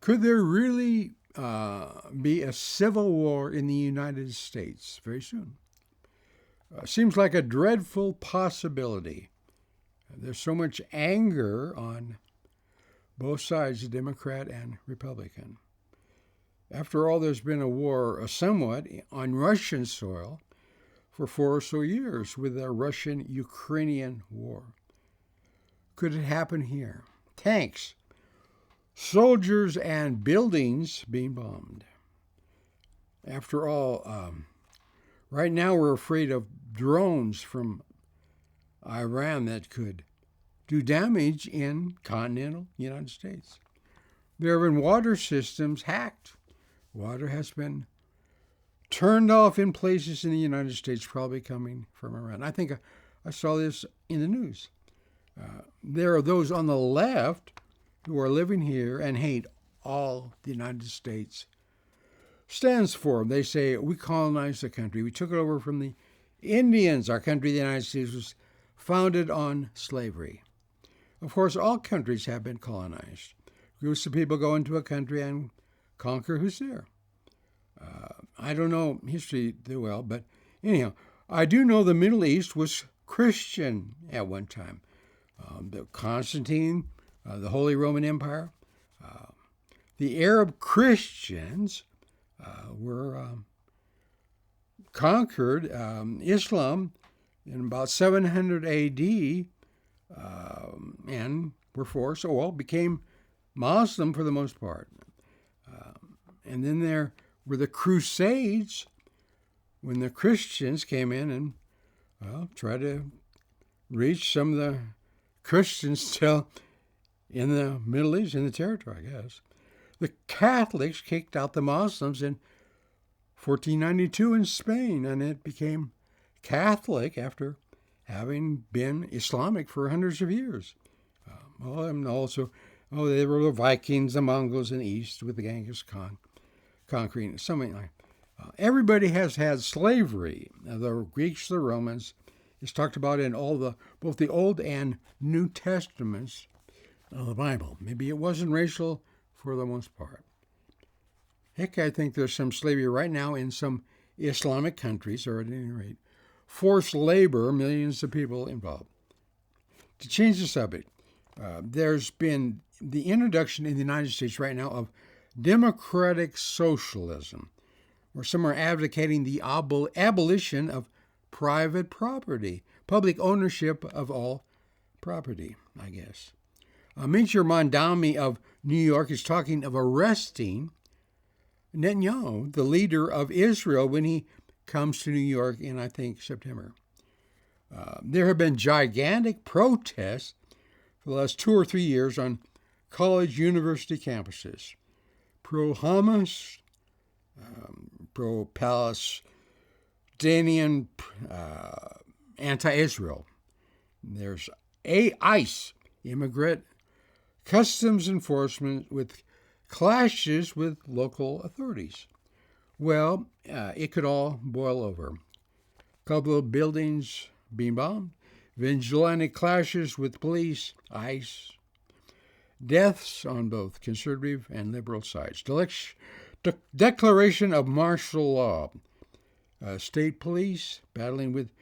Could there really be a civil war in the United States very soon? Seems like a dreadful possibility. There's so much anger on both sides, Democrat and Republican. After all, there's been a war, somewhat, on Russian soil for 4 or so years with the Russian-Ukrainian war. Could it happen here? Tanks, soldiers, and buildings being bombed. After all, right now we're afraid of drones from Iran that could do damage in continental United States. There have been water systems hacked. Water has been turned off in places in the United States, probably coming from Iran. I think I saw this in the news. There are those on the left who are living here and hate all the United States stands for. They say, we colonized the country. We took it over from the Indians. Our country, the United States, was founded on slavery. Of course, all countries have been colonized. Groups of people go into a country and conquer who's there. I don't know history too well, but anyhow, I do know the Middle East was Christian at one time. The Constantine, the Holy Roman Empire, the Arab Christians were conquered Islam in about 700 A.D. And were forced, became Muslim for the most part. And then there were the Crusades, when the Christians came in and tried to reach some of the Christians still in the Middle East, in the territory, I guess. The Catholics kicked out the Muslims in 1492 in Spain, and it became Catholic after having been Islamic for hundreds of years. And also, they were the Vikings, the Mongols in the East with the Genghis Khan conquering something like everybody has had slavery. The Greeks, the Romans. It's talked about in both the Old and New Testaments of the Bible. Maybe it wasn't racial for the most part. Heck, I think there's some slavery right now in some Islamic countries, or at any rate, forced labor, millions of people involved. To change the subject, there's been the introduction in the United States right now of democratic socialism, where some are advocating the abolition of private property, public ownership of all property, I guess. Major Mondami of New York is talking of arresting Netanyahu, the leader of Israel, when he comes to New York in, I think, September. There have been gigantic protests for the last 2 or 3 years on college university campuses. Pro-Hamas, pro-Palestinian, anti-Israel. There's ICE, immigrant customs enforcement, with clashes with local authorities. Well, it could all boil over. A couple of buildings being bombed, vigilante clashes with police, ICE, deaths on both conservative and liberal sides, declaration of martial law, state police battling with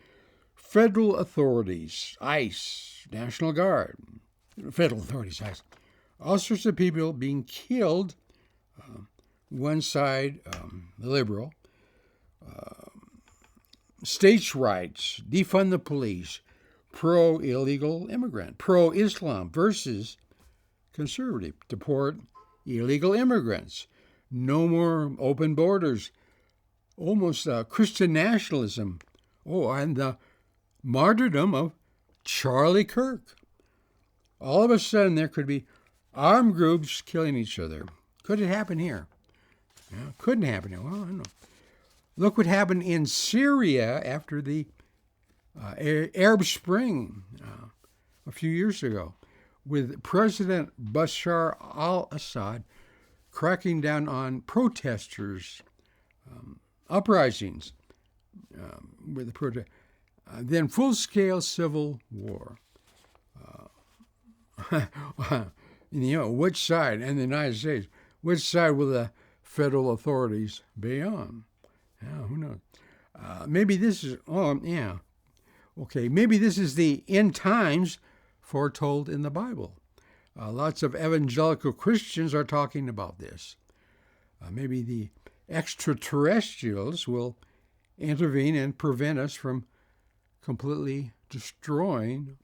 federal authorities, ICE, National Guard, federal authorities, ICE, all sorts of people being killed. One side, the liberal, states' rights, defund the police, pro-illegal immigrant, pro-Islam versus conservative, deport illegal immigrants, no more open borders, almost Christian nationalism, and the martyrdom of Charlie Kirk. All of a sudden, there could be armed groups killing each other. Could it happen here? Yeah, couldn't happen here. Well, I don't know. Look what happened in Syria after the Arab Spring a few years ago, with President Bashar al-Assad cracking down on protesters, uprisings with the protest, then full-scale civil war. Which side? And the United States. Which side will the federal authorities be on? Yeah, who knows? Maybe this is, okay, maybe this is the end times foretold in the Bible. Lots of evangelical Christians are talking about this. Maybe the extraterrestrials will intervene and prevent us from completely destroying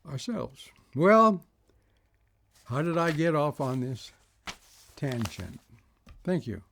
ourselves. Well, how did I get off on this tangent? Thank you.